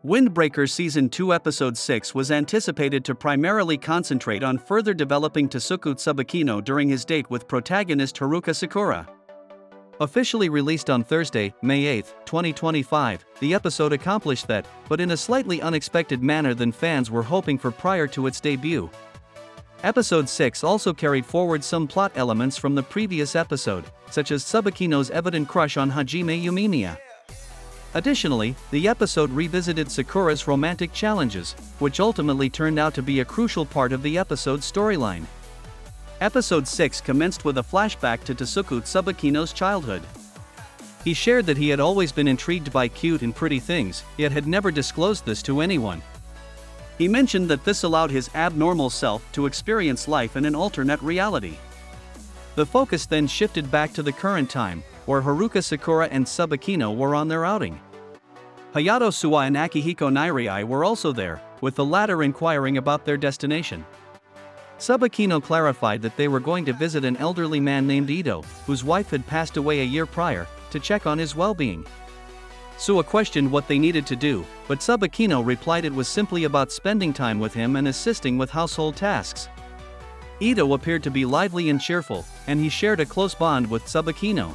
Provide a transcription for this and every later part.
Windbreaker Season 2 Episode 6 was anticipated to primarily concentrate on further developing Tasuku Tsubakino during his date with protagonist Haruka Sakura. Officially released on Thursday, May 8, 2025, the episode accomplished that, but in a slightly unexpected manner than fans were hoping for prior to its debut. Episode 6 also carried forward some plot elements from the previous episode, such as Sabakino's evident crush on Hajime Umemiya. Additionally, the episode revisited Sakura's romantic challenges, which ultimately turned out to be a crucial part of the episode's storyline. Episode 6 commenced with a flashback to Tasuku Tsubakino's childhood. He shared that he had always been intrigued by cute and pretty things, yet had never disclosed this to anyone. He mentioned that this allowed his abnormal self to experience life in an alternate reality. The focus then shifted back to the current time, where Haruka Sakura and Sabakino were on their outing. Hayato Suwa and Akihiko Nairai were also there, with the latter inquiring about their destination. Sabakino clarified that they were going to visit an elderly man named Ito, whose wife had passed away a year prior, to check on his well-being. Suwa questioned what they needed to do, but Sabakino replied it was simply about spending time with him and assisting with household tasks. Ito appeared to be lively and cheerful, and he shared a close bond with Sabakino.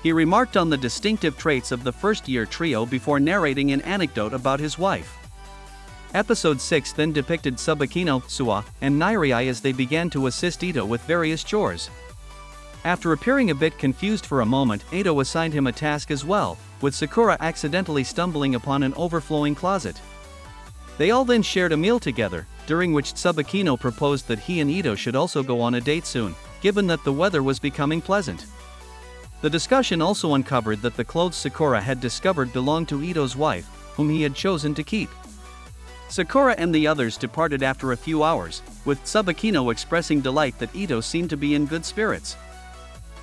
He remarked on the distinctive traits of the first-year trio before narrating an anecdote about his wife. Episode 6 then depicted Sabakino, Suwa, and Nairai as they began to assist Ito with various chores. After appearing a bit confused for a moment, Ito assigned him a task as well, with Sakura accidentally stumbling upon an overflowing closet. They all then shared a meal together, during which Sabakino proposed that he and Ito should also go on a date soon, given that the weather was becoming pleasant. The discussion also uncovered that the clothes Sakura had discovered belonged to Ito's wife, whom he had chosen to keep. Sakura and the others departed after a few hours, with Sabakino expressing delight that Ito seemed to be in good spirits.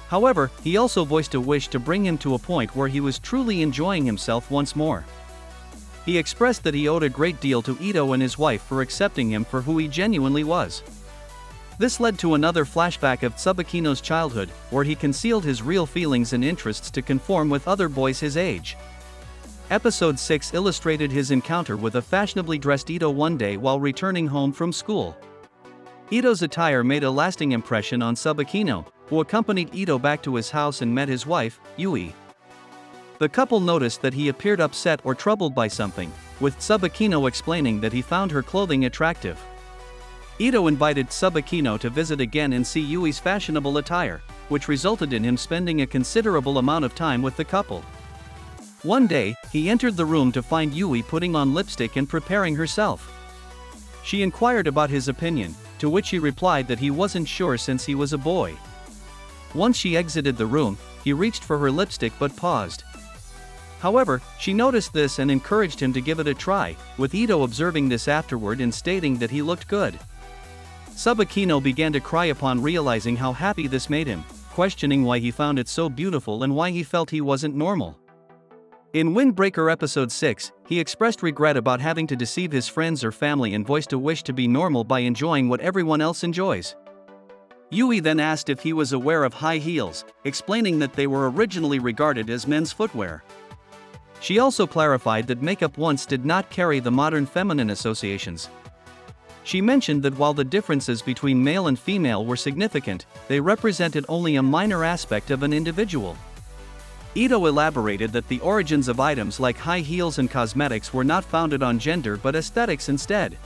However, he also voiced a wish to bring him to a point where he was truly enjoying himself once more. He expressed that he owed a great deal to Ito and his wife for accepting him for who he genuinely was. This led to another flashback of Tsubakino's childhood, where he concealed his real feelings and interests to conform with other boys his age. Episode 6 illustrated his encounter with a fashionably dressed Ito one day while returning home from school. Ito's attire made a lasting impression on Sabakino, who accompanied Ito back to his house and met his wife, Yui. The couple noticed that he appeared upset or troubled by something, with Sabakino explaining that he found her clothing attractive. Ito invited Sabakino to visit again and see Yui's fashionable attire, which resulted in him spending a considerable amount of time with the couple. One day, he entered the room to find Yui putting on lipstick and preparing herself. She inquired about his opinion, to which he replied that he wasn't sure since he was a boy. Once she exited the room, he reached for her lipstick but paused. However, she noticed this and encouraged him to give it a try, with Ito observing this afterward and stating that he looked good. Sabakino began to cry upon realizing how happy this made him, questioning why he found it so beautiful and why he felt he wasn't normal. In Windbreaker Episode 6, he expressed regret about having to deceive his friends or family and voiced a wish to be normal by enjoying what everyone else enjoys. Yui then asked if he was aware of high heels, explaining that they were originally regarded as men's footwear. She also clarified that makeup once did not carry the modern feminine associations. She mentioned that while the differences between male and female were significant, they represented only a minor aspect of an individual. Ito elaborated that the origins of items like high heels and cosmetics were not founded on gender but aesthetics instead.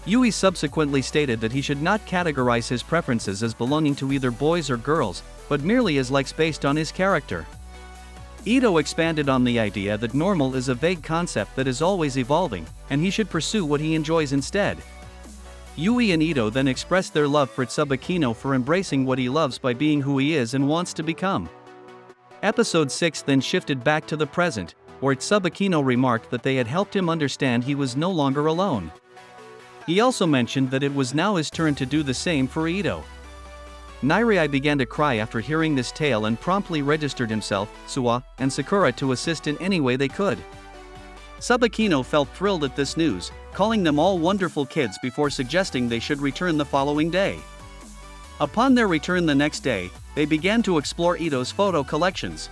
Yui subsequently stated that he should not categorize his preferences as belonging to either boys or girls, but merely as likes based on his character. Ito expanded on the idea that normal is a vague concept that is always evolving, and he should pursue what he enjoys instead. Yui and Ito then expressed their love for Sabakino for embracing what he loves by being who he is and wants to become. Episode 6 then shifted back to the present, where Sabakino remarked that they had helped him understand he was no longer alone. He also mentioned that it was now his turn to do the same for Ito. Nairai began to cry after hearing this tale and promptly registered himself, Suwa, and Sakura to assist in any way they could. Sabakino felt thrilled at this news, calling them all wonderful kids before suggesting they should return the following day. Upon their return the next day, they began to explore Ito's photo collections.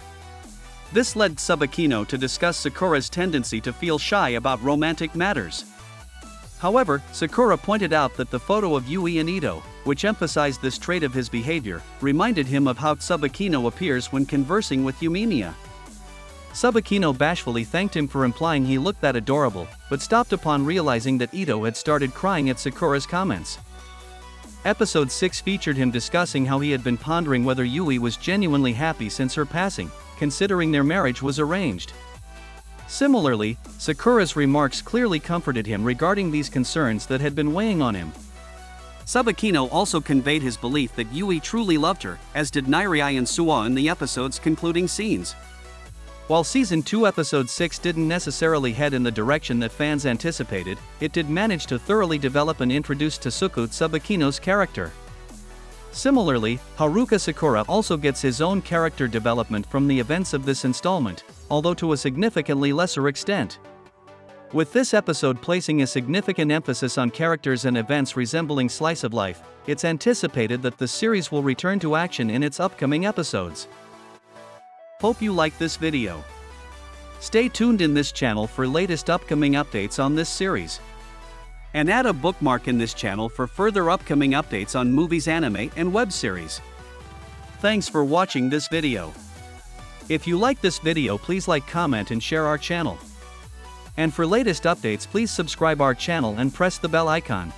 This led Sabakino to discuss Sakura's tendency to feel shy about romantic matters. However, Sakura pointed out that the photo of Yui and Ito, which emphasized this trait of his behavior, reminded him of how Tsubakino appears when conversing with Umemiya. Sabakino bashfully thanked him for implying he looked that adorable, but stopped upon realizing that Ito had started crying at Sakura's comments. Episode 6 featured him discussing how he had been pondering whether Yui was genuinely happy since her passing, considering their marriage was arranged. Similarly, Sakura's remarks clearly comforted him regarding these concerns that had been weighing on him. Sabakino also conveyed his belief that Yui truly loved her, as did Nairai and Suwa in the episode's concluding scenes. While Season 2 Episode 6 didn't necessarily head in the direction that fans anticipated, it did manage to thoroughly develop and introduce Tasuku Tsubakino's character. Similarly, Haruka Sakura also gets his own character development from the events of this installment, although to a significantly lesser extent. With this episode placing a significant emphasis on characters and events resembling slice of life, it's anticipated that the series will return to action in its upcoming episodes. Hope you like this video. Stay tuned in this channel for latest upcoming updates on this series. And add a bookmark in this channel for further upcoming updates on movies, anime, and web series. Thanks for watching this video. If you like this video, please like, comment and share our channel. And for latest updates, please subscribe our channel and press the bell icon.